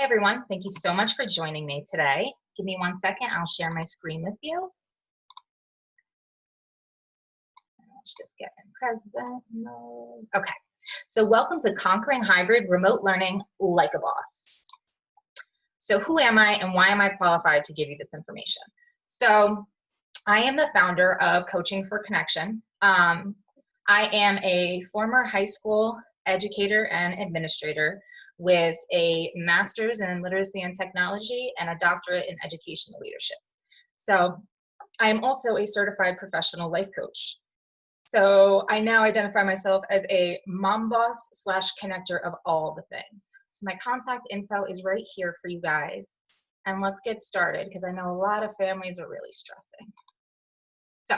Hi, everyone. Thank you so much for joining me today. Give me 1 second. I'll share my screen with you. Let's just get in present mode. Okay. So welcome to Conquering Hybrid Remote Learning Like a Boss. So who am I and why am I qualified to give you this information? So I am the founder of Coaching for Connection. I am a former high school educator and administrator with a master's in literacy and technology and a doctorate in educational leadership. So I am also a certified professional life coach. So I now identify myself as a mom boss / connector of all the things. So my contact info is right here for you guys. And let's get started because I know a lot of families are really stressing. So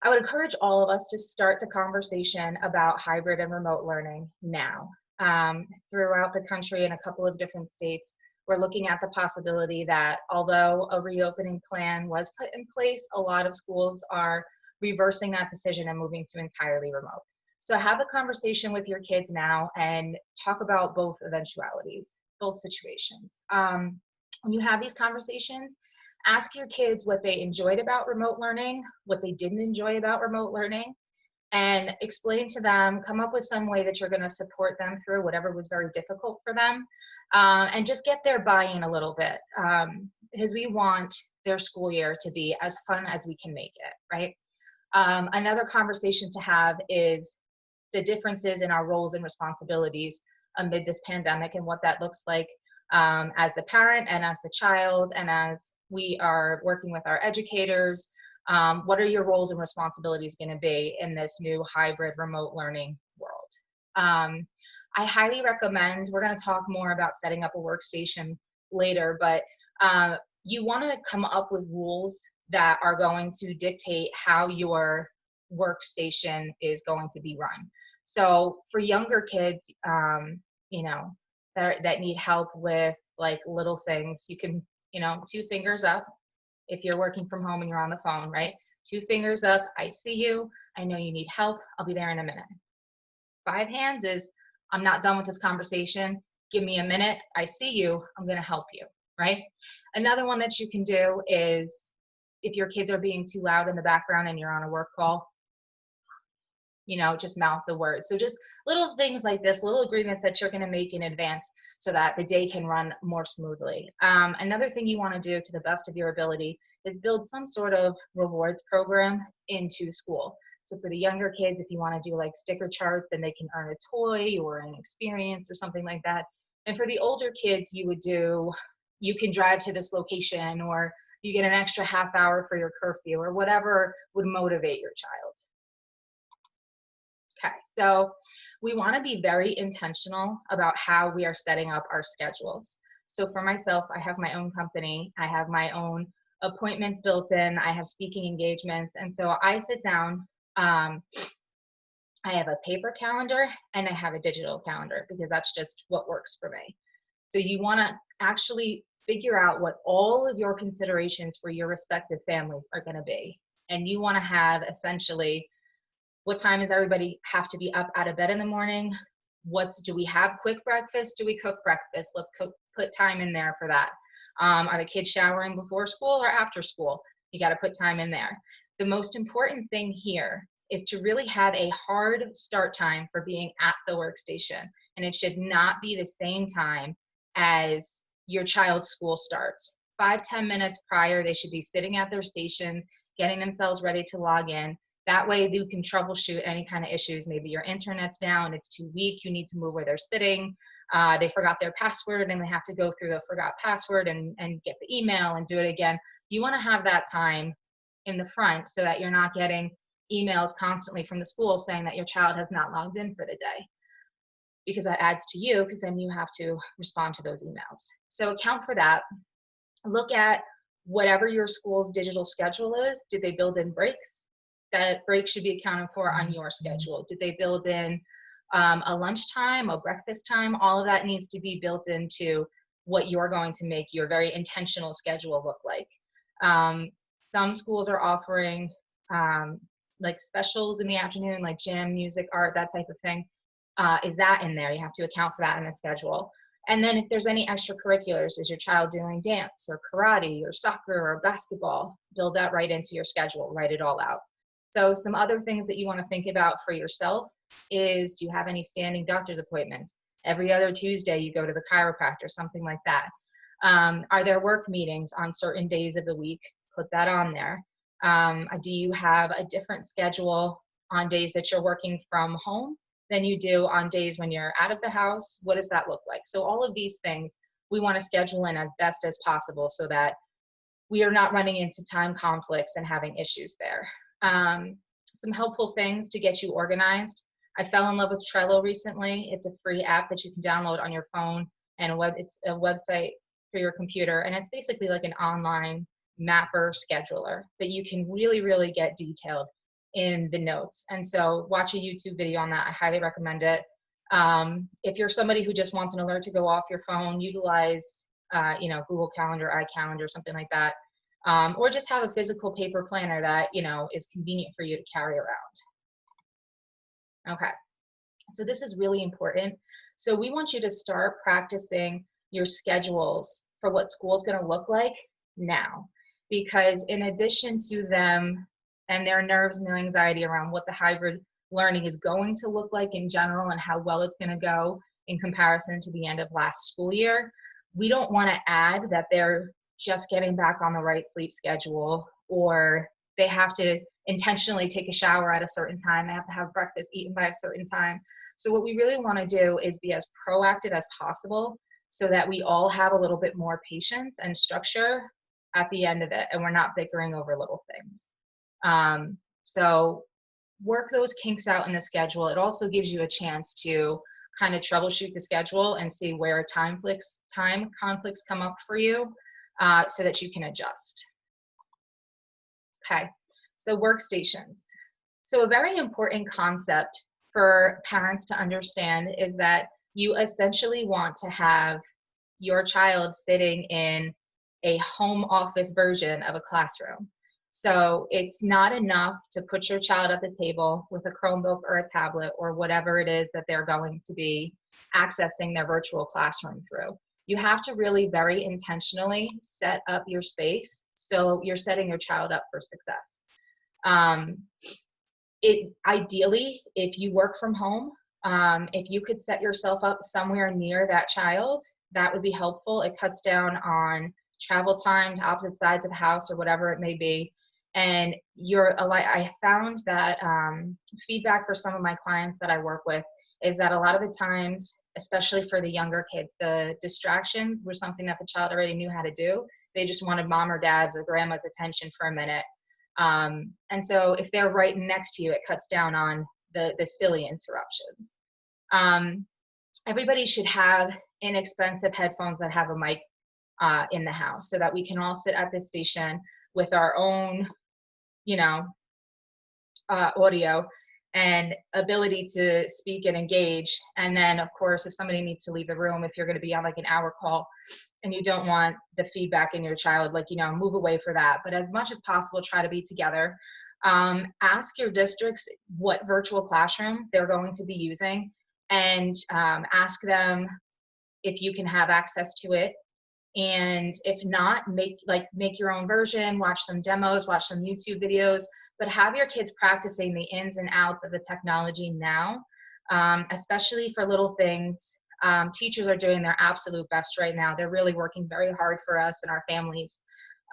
I would encourage all of us to start the conversation about hybrid and remote learning now. Throughout the country in a couple of different states, we're looking at the possibility that although a reopening plan was put in place, a lot of schools are reversing that decision and moving to entirely remote. So have a conversation with your kids now and talk about both eventualities, both situations. When you have these conversations, ask your kids what they enjoyed about remote learning, what they didn't enjoy about remote learning, and explain to them, come up with some way that you're going to support them through whatever was very difficult for them, and just get their buy-in a little bit, because we want their school year to be as fun as we can make it, right? Another conversation to have is the differences in our roles and responsibilities amid this pandemic and what that looks like as the parent and as the child and as we are working with our educators. What are your roles and responsibilities going to be in this new hybrid remote learning world? I highly recommend, we're going to talk more about setting up a workstation later, but you want to come up with rules that are going to dictate how your workstation is going to be run. So for younger kids, you know, that need help with like little things, you can, 2 fingers up. If you're working from home and you're on the phone, right? 2 fingers up, I see you, I know you need help, I'll be there in a minute. 5 hands is, I'm not done with this conversation, give me a minute, I see you, I'm gonna help you, right? Another one that you can do is, if your kids are being too loud in the background and you're on a work call, just mouth the words. So just little things like this, little agreements that you're going to make in advance so that the day can run more smoothly. Another thing you want to do to the best of your ability is build some sort of rewards program into school. So for the younger kids, if you want to do like sticker charts and they can earn a toy or an experience or something like that. And for the older kids, you can drive to this location, or you get an extra half hour for your curfew, or whatever would motivate your child. Okay, so we want to be very intentional about how we are setting up our schedules. So for myself, I have my own company, I have my own appointments built in, I have speaking engagements, and so I sit down, I have a paper calendar and I have a digital calendar because that's just what works for me. So you want to actually figure out what all of your considerations for your respective families are going to be. And you want to have essentially, what time does everybody have to be up out of bed in the morning? Do we have quick breakfast? Do we cook breakfast? Let's put time in there for that. Are the kids showering before school or after school? You got to put time in there. The most important thing here is to really have a hard start time for being at the workstation. And it should not be the same time as your child's school starts. 5-10 minutes prior, they should be sitting at their stations, getting themselves ready to log in. That way you can troubleshoot any kind of issues. Maybe your internet's down, it's too weak, you need to move where they're sitting, they forgot their password and they have to go through the forgot password and get the email and do it again. You want to have that time in the front so that you're not getting emails constantly from the school saying that your child has not logged in for the day, because that adds to you, because then you have to respond to those emails. So account for that. Look at whatever your school's digital schedule is. Did they build in breaks? That break should be accounted for on your schedule. Did they build in a lunchtime, a breakfast time? All of that needs to be built into what you're going to make your very intentional schedule look like. Some schools are offering like specials in the afternoon, like gym, music, art, that type of thing. Is that in there? You have to account for that in the schedule. And then if there's any extracurriculars, is your child doing dance or karate or soccer or basketball, build that right into your schedule, write it all out. So some other things that you want to think about for yourself is, do you have any standing doctor's appointments? Every other Tuesday you go to the chiropractor, something like that. Are there work meetings on certain days of the week? Put that on there. Do you have a different schedule on days that you're working from home than you do on days when you're out of the house? What does that look like? So all of these things we want to schedule in as best as possible so that we are not running into time conflicts and having issues there. Some helpful things to get you organized. I fell in love with Trello recently. It's a free app that you can download on your phone, and it's a website for your computer, and it's basically like an online mapper scheduler, but you can really, really get detailed in the notes. And so watch a YouTube video on that. I highly recommend it. If you're somebody who just wants an alert to go off your phone, utilize Google Calendar, iCalendar, something like that. Or just have a physical paper planner that, is convenient for you to carry around. Okay, so this is really important. So we want you to start practicing your schedules for what school is going to look like now, because in addition to them and their nerves and their anxiety around what the hybrid learning is going to look like in general and how well it's going to go in comparison to the end of last school year, we don't want to add that they're just getting back on the right sleep schedule, or they have to intentionally take a shower at a certain time, they have to have breakfast eaten by a certain time. So what we really want to do is be as proactive as possible so that we all have a little bit more patience and structure at the end of it, and we're not bickering over little things. So work those kinks out in the schedule. It also gives you a chance to kind of troubleshoot the schedule and see where time conflicts come up for you, so that you can adjust. Okay, so workstations. So a very important concept for parents to understand is that you essentially want to have your child sitting in a home office version of a classroom. So it's not enough to put your child at the table with a Chromebook or a tablet or whatever it is that they're going to be accessing their virtual classroom through. You have to really very intentionally set up your space so you're setting your child up for success. Ideally, if you work from home, if you could set yourself up somewhere near that child, that would be helpful. It cuts down on travel time to opposite sides of the house or whatever it may be. And I found that feedback for some of my clients that I work with is that a lot of the times, especially for the younger kids, the distractions were something that the child already knew how to do. They just wanted mom or dad's or grandma's attention for a minute. And so if they're right next to you, it cuts down on the silly interruptions. Everybody should have inexpensive headphones that have a mic in the house so that we can all sit at the station with our own, audio and ability to speak and engage. And then of course, if somebody needs to leave the room, if you're going to be on like an hour call and you don't want the feedback in your child, move away for that. But as much as possible, try to be together. Ask your districts what virtual classroom they're going to be using, and ask them if you can have access to it. And if not, make your own version, watch some demos, watch some YouTube videos, but have your kids practicing the ins and outs of the technology now, especially for little things. Teachers are doing their absolute best right now. They're really working very hard for us and our families.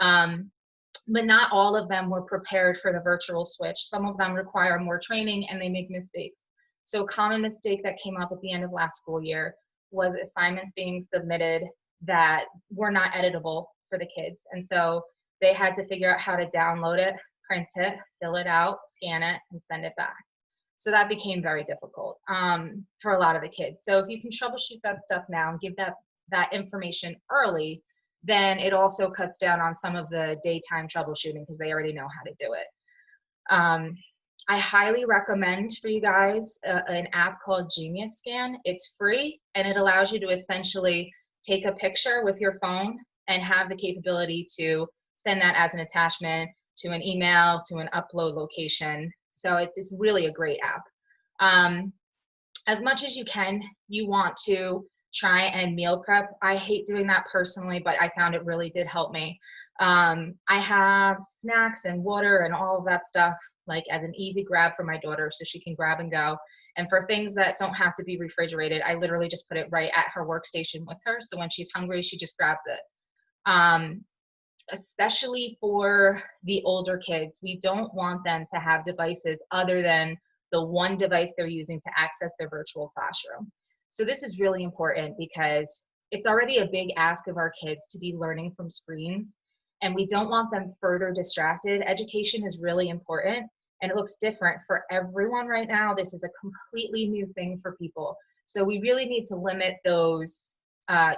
But not all of them were prepared for the virtual switch. Some of them require more training and they make mistakes. So a common mistake that came up at the end of last school year was assignments being submitted that were not editable for the kids. And so they had to figure out how to download it, print it, fill it out, scan it, and send it back. So that became very difficult for a lot of the kids. So if you can troubleshoot that stuff now and give that information early, then it also cuts down on some of the daytime troubleshooting because they already know how to do it. I highly recommend for you guys an app called Genius Scan. It's free and it allows you to essentially take a picture with your phone and have the capability to send that as an attachment to an email, to an upload location. So it's really a great app. As much as you can, you want to try and meal prep. I hate doing that personally, but I found it really did help me. I have snacks and water and all of that stuff like as an easy grab for my daughter so she can grab and go. And for things that don't have to be refrigerated, I literally just put it right at her workstation with her. So when she's hungry, she just grabs it. Especially for the older kids, we don't want them to have devices other than the one device they're using to access their virtual classroom. So this is really important because it's already a big ask of our kids to be learning from screens, and we don't want them further distracted. Education is really important, and it looks different for everyone right now. This is a completely new thing for people. So we really need to limit those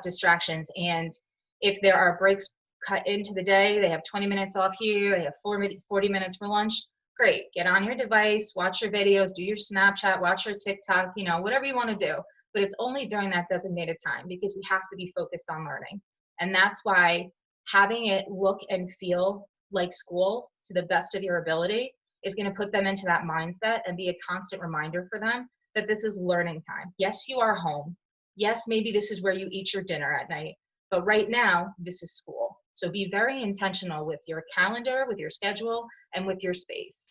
distractions. And if there are breaks cut into the day, they have 20 minutes off here, they have 40 minutes for lunch, great. Get on your device, watch your videos, do your Snapchat, watch your TikTok, you know, whatever you want to do. But it's only during that designated time because we have to be focused on learning. And that's why having it look and feel like school to the best of your ability is going to put them into that mindset and be a constant reminder for them that this is learning time. Yes, you are home. Yes, maybe this is where you eat your dinner at night. But right now, this is school. So be very intentional with your calendar, with your schedule, and with your space.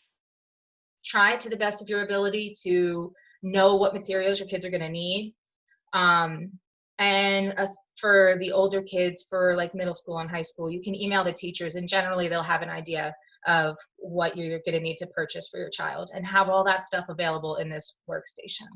Try to the best of your ability to know what materials your kids are going to need. And for the older kids, for like middle school and high school, you can email the teachers, and generally they'll have an idea of what you're going to need to purchase for your child and have all that stuff available in this workstation.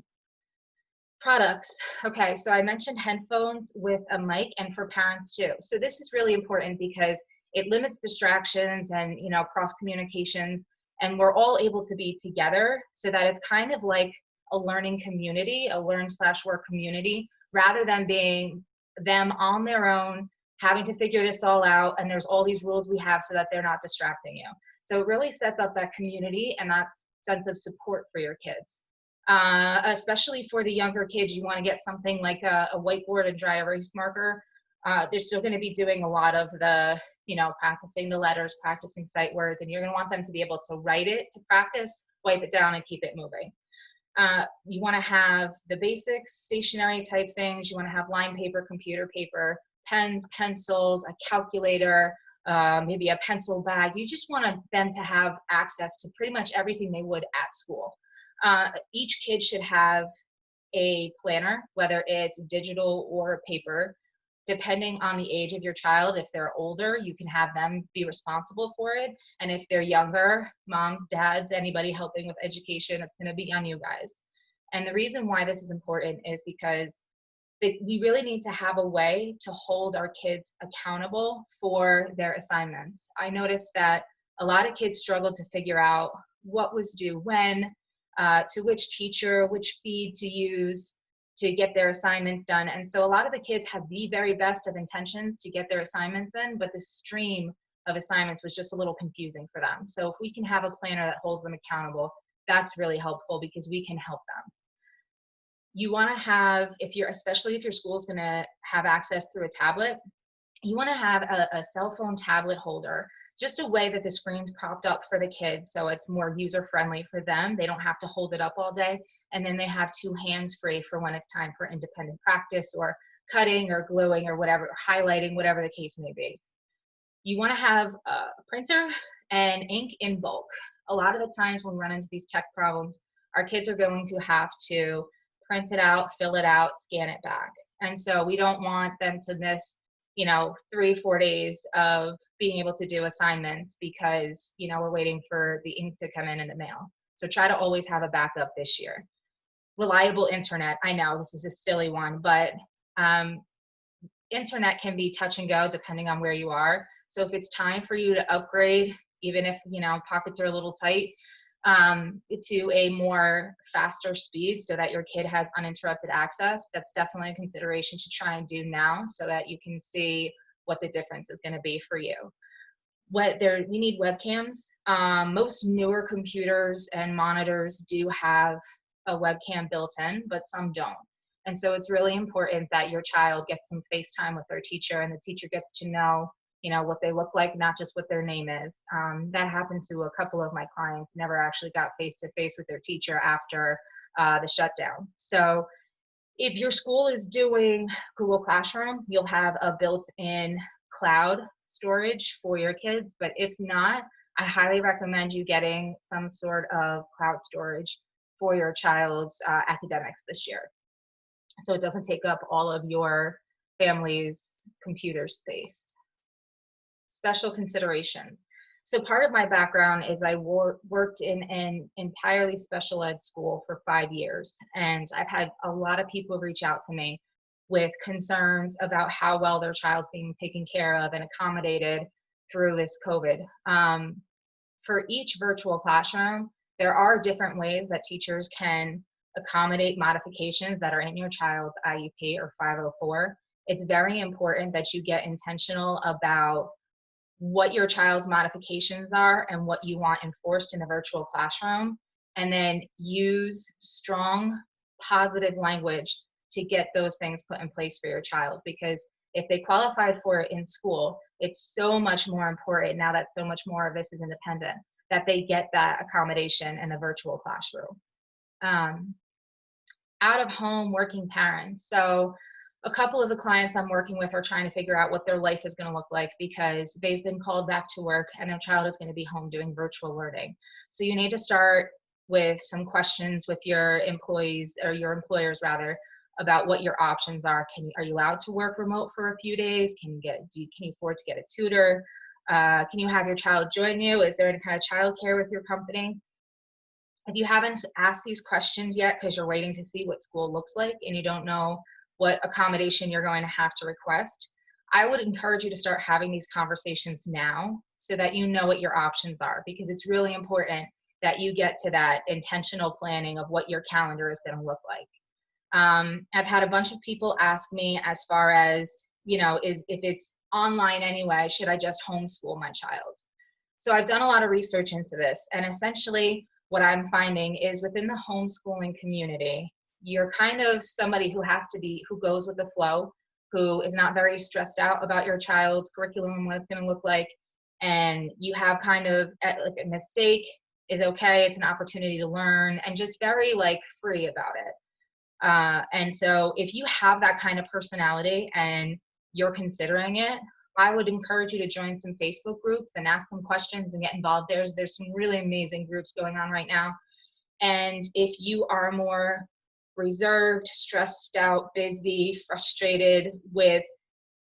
Products. Okay, so I mentioned headphones with a mic, and for parents too. So this is really important because it limits distractions and, you know, cross communications, and we're all able to be together so that it's kind of like a learning community, a learn/work community, rather than being them on their own, having to figure this all out, and there's all these rules we have so that they're not distracting you. So it really sets up that community and that sense of support for your kids. Especially for the younger kids, you want to get something like a whiteboard and dry erase marker. They're still going to be doing a lot of the, you know, practicing the letters, practicing sight words, and you're going to want them to be able to write it to practice, wipe it down, and keep it moving. You want to have the basics, stationery type things. You want to have line paper, computer paper, pens, pencils, a calculator, maybe a pencil bag. You just want them to have access to pretty much everything they would at school. Each kid should have a planner, whether it's digital or paper, depending on the age of your child. If they're older, you can have them be responsible for it. And if they're younger, moms, dads, anybody helping with education, it's going to be on you guys. And the reason why this is important is because we really need to have a way to hold our kids accountable for their assignments. I noticed that a lot of kids struggle to figure out what was due when, to which teacher, which feed to use to get their assignments done. And so a lot of the kids had the very best of intentions to get their assignments in, but the stream of assignments was just a little confusing for them. So if we can have a planner that holds them accountable, that's really helpful because we can help them. You want to have, especially if your school is going to have access through a tablet, you want to have a cell phone tablet holder, just a way that the screen's propped up for the kids so it's more user-friendly for them. They don't have to hold it up all day. And then they have two hands free for when it's time for independent practice or cutting or gluing or whatever, highlighting, whatever the case may be. You want to have a printer and ink in bulk. A lot of the times when we run into these tech problems, our kids are going to have to print it out, fill it out, scan it back. And so we don't want them to miss 3-4 days of being able to do assignments because, we're waiting for the ink to come in the mail. So try to always have a backup this year. Reliable internet. I know this is a silly one, but internet can be touch and go depending on where you are. So if it's time for you to upgrade, even if, pockets are a little tight, to a more faster speed so that your kid has uninterrupted access, that's definitely a consideration to try and do now so that you can see what the difference is going to be for you. We need webcams. Most newer computers and monitors do have a webcam built in, but some don't. And so it's really important that your child gets some FaceTime with their teacher and the teacher gets to know what they look like, not just what their name is. That happened to a couple of my clients, never actually got face-to-face with their teacher after the shutdown. So If your school is doing Google Classroom, you'll have a built-in cloud storage for your kids, but if not, I highly recommend you getting some sort of cloud storage for your child's academics this year, so it doesn't take up all of your family's computer space. Special considerations. So part of my background is I worked in an entirely special ed school for 5 years, and I've had a lot of people reach out to me with concerns about how well their child's being taken care of and accommodated through this COVID. For each virtual classroom, there are different ways that teachers can accommodate modifications that are in your child's IEP or 504. It's very important that you get intentional about what your child's modifications are and what you want enforced in the virtual classroom, and then use strong, positive language to get those things put in place for your child. Because if they qualified for it in school, it's so much more important, now that so much more of this is independent, that they get that accommodation in the virtual classroom. Out of home working parents. So a couple of the clients I'm working with are trying to figure out what their life is going to look like because they've been called back to work and their child is going to be home doing virtual learning. So you need to start with some questions with your employees, or your employers rather, about what your options are. Are you allowed to work remote for a few days? Can you afford to get a tutor? Can you have your child join you? Is there any kind of childcare with your company? If you haven't asked these questions yet because you're waiting to see what school looks like and you don't know what accommodation you're going to have to request, I would encourage you to start having these conversations now so that you know what your options are, because it's really important that you get to that intentional planning of what your calendar is going to look like. I've had a bunch of people ask me as far as, if it's online anyway, should I just homeschool my child? So I've done a lot of research into this, and essentially what I'm finding is within the homeschooling community, you're kind of somebody who goes with the flow, who is not very stressed out about your child's curriculum and what it's going to look like. And you have kind of like a mistake is okay. It's an opportunity to learn, and just very free about it. And so if you have that kind of personality and you're considering it, I would encourage you to join some Facebook groups and ask some questions and get involved. There's some really amazing groups going on right now. And if you are more reserved, stressed out, busy, frustrated with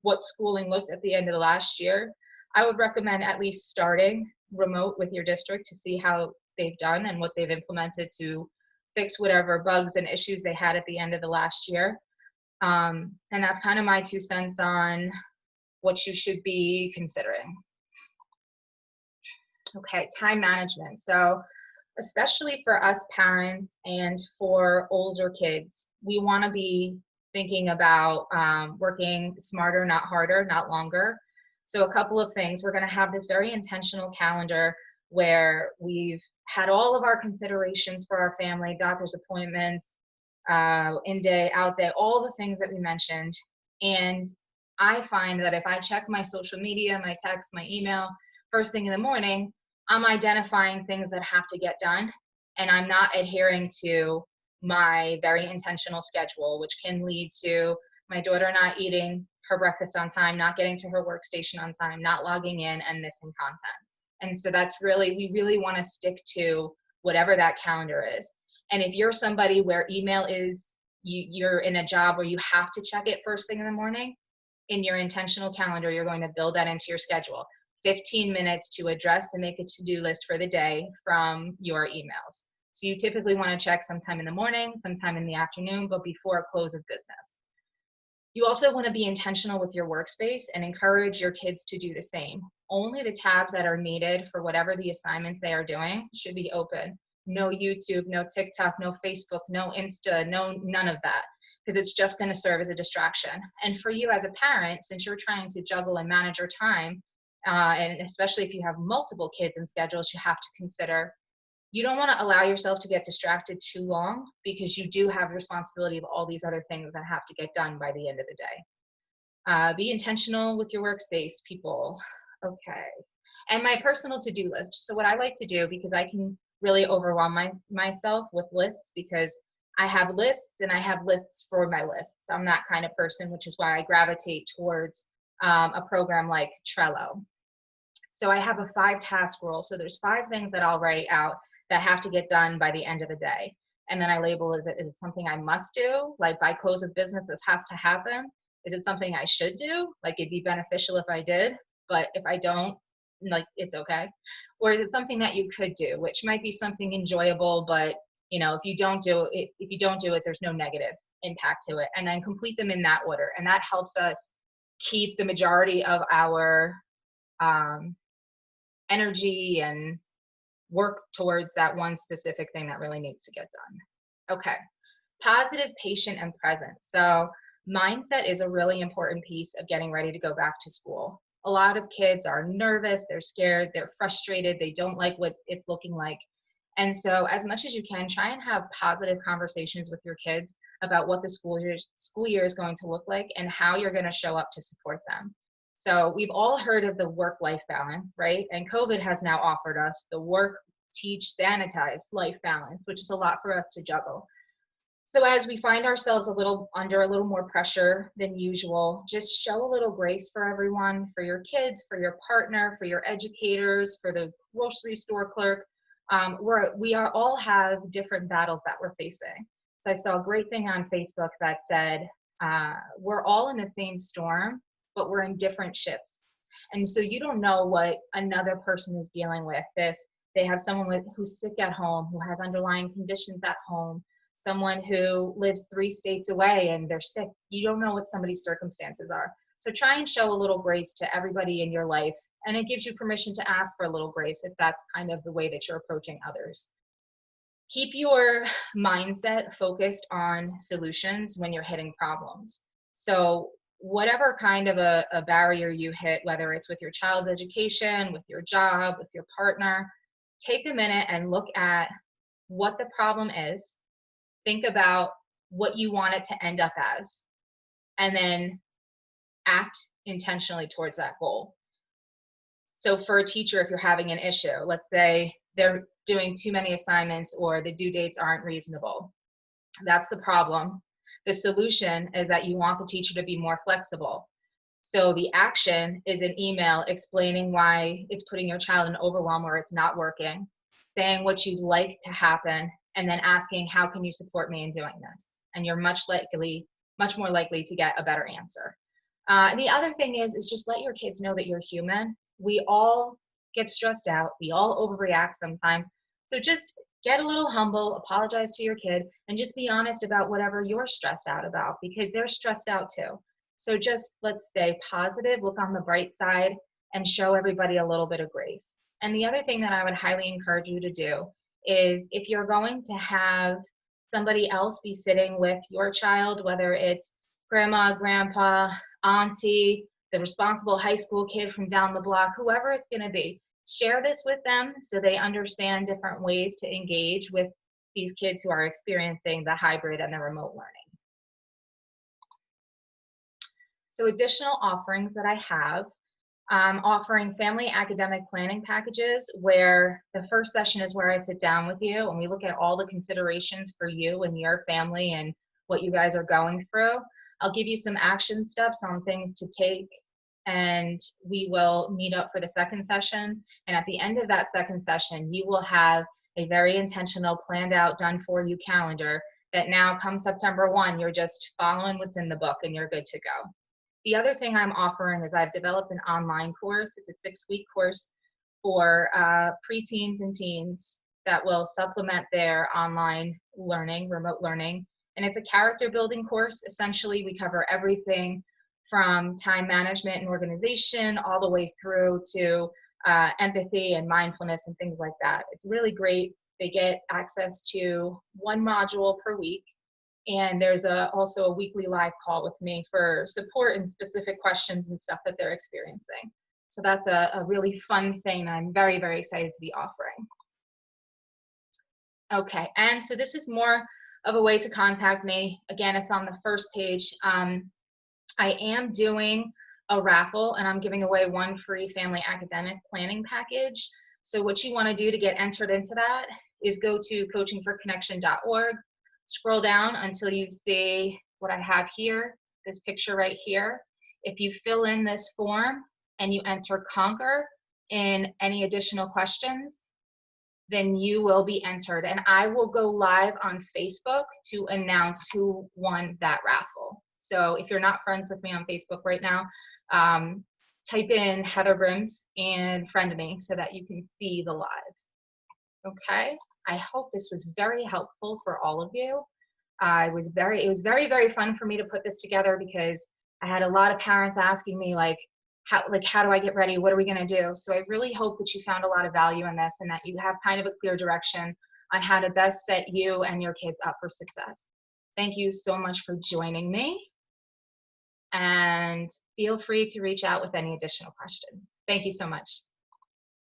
what schooling looked at the end of the last year, I would recommend at least starting remote with your district to see how they've done and what they've implemented to fix whatever bugs and issues they had at the end of the last year. And that's kind of my 2 cents on what you should be considering. Okay, time management. So especially for us parents and for older kids, we want to be thinking about working smarter, not harder, not longer. So a couple of things. We're going to have this very intentional calendar where we've had all of our considerations for our family, doctor's appointments, in day, out day, all the things that we mentioned. And I find that if I check my social media, my text, my email, first thing in the morning, I'm identifying things that have to get done, and I'm not adhering to my very intentional schedule, which can lead to my daughter not eating her breakfast on time, not getting to her workstation on time, not logging in, and missing content. And so we really want to stick to whatever that calendar is. And if you're somebody where email is, you're in a job where you have to check it first thing in the morning, in your intentional calendar, you're going to build that into your schedule. 15 minutes to address and make a to-do list for the day from your emails. So you typically want to check sometime in the morning, sometime in the afternoon, but before close of business. You also want to be intentional with your workspace and encourage your kids to do the same. Only the tabs that are needed for whatever the assignments they are doing should be open. No YouTube, no TikTok, no Facebook, no Insta, none of that, because it's just going to serve as a distraction. And for you as a parent, since you're trying to juggle and manage your time, and especially if you have multiple kids and schedules you have to consider, you don't want to allow yourself to get distracted too long, because you do have the responsibility of all these other things that have to get done by the end of the day. Be intentional with your workspace, people. Okay. And my personal to-do list. So what I like to do, because I can really overwhelm myself with lists, because I have lists, and I have lists for my lists. I'm that kind of person, which is why I gravitate towards a program like Trello. So I have a 5-task rule. So there's 5 things that I'll write out that have to get done by the end of the day. And then I label, is it something I must do? Like by close of business, this has to happen. Is it something I should do? Like it'd be beneficial if I did, but if I don't, like it's okay. Or is it something that you could do, which might be something enjoyable, but if you don't do it, there's no negative impact to it. And then complete them in that order. And that helps us keep the majority of our energy and work towards that one specific thing that really needs to get done. Okay, positive, patient, and present. So mindset is a really important piece of getting ready to go back to school. A lot of kids are nervous, they're scared, they're frustrated, they don't like what it's looking like. And so as much as you can, try and have positive conversations with your kids about what the school year is going to look like and how you're going to show up to support them. So we've all heard of the work-life balance, right? And COVID has now offered us the work, teach, sanitize life balance, which is a lot for us to juggle. So as we find ourselves under a little more pressure than usual, just show a little grace for everyone, for your kids, for your partner, for your educators, for the grocery store clerk. We all have different battles that we're facing. So I saw a great thing on Facebook that said, we're all in the same storm, but we're in different ships. And so you don't know what another person is dealing with. If they have someone who's sick at home, who has underlying conditions at home, someone who lives 3 states away and they're sick, you don't know what somebody's circumstances are. So try and show a little grace to everybody in your life. And it gives you permission to ask for a little grace if that's kind of the way that you're approaching others. Keep your mindset focused on solutions when you're hitting problems. So whatever kind of a barrier you hit, whether it's with your child's education, with your job, with your partner, take a minute and look at what the problem is. Think about what you want it to end up as, and then act intentionally towards that goal. So for a teacher, if you're having an issue, let's say they're doing too many assignments or the due dates aren't reasonable, that's the problem. The solution is that you want the teacher to be more flexible. So the action is an email explaining why it's putting your child in overwhelm or it's not working, saying what you'd like to happen, and then asking, how can you support me in doing this? And you're much more likely to get a better answer. The other thing is just let your kids know that you're human. We all get stressed out. We all overreact sometimes. So just get a little humble, apologize to your kid, and just be honest about whatever you're stressed out about, because they're stressed out too. So just, let's stay positive, look on the bright side, and show everybody a little bit of grace. And the other thing that I would highly encourage you to do is, if you're going to have somebody else be sitting with your child, whether it's grandma, grandpa, auntie, the responsible high school kid from down the block, whoever it's going to be, share this with them so they understand different ways to engage with these kids who are experiencing the hybrid and the remote learning. So additional offerings that I have, offering family academic planning packages, where the first session is where I sit down with you and we look at all the considerations for you and your family and what you guys are going through. I'll give you some action steps on things to take, and we will meet up for the second session. And at the end of that second session, you will have a very intentional, planned out, done for you calendar that now come September 1, you're just following what's in the book and you're good to go. The other thing I'm offering is I've developed an online course. It's a 6-week course for preteens and teens that will supplement their online learning, remote learning. And it's a character building course. Essentially, we cover everything from time management and organization all the way through to empathy and mindfulness and things like that. It's really great. They get access to 1 module per week. And there's also a weekly live call with me for support and specific questions and stuff that they're experiencing. So that's a really fun thing I'm very, very excited to be offering. Okay, and so this is more of a way to contact me. Again, it's on the first page. I am doing a raffle, and I'm giving away 1 free family academic planning package. So what you want to do to get entered into that is go to coachingforconnection.org, Scroll down until you see what I have here, this picture right here. If you fill in this form and you enter Conquer in any additional questions, then you will be entered. And I will go live on Facebook to announce who won that raffle. So if you're not friends with me on Facebook right now, type in Heather Brims and friend me so that you can see the live. Okay, I hope this was very helpful for all of you. It was very, very fun for me to put this together because I had a lot of parents asking me how do I get ready? What are we gonna do? So I really hope that you found a lot of value in this and that you have kind of a clear direction on how to best set you and your kids up for success. Thank you so much for joining me, and feel free to reach out with any additional questions. Thank you so much.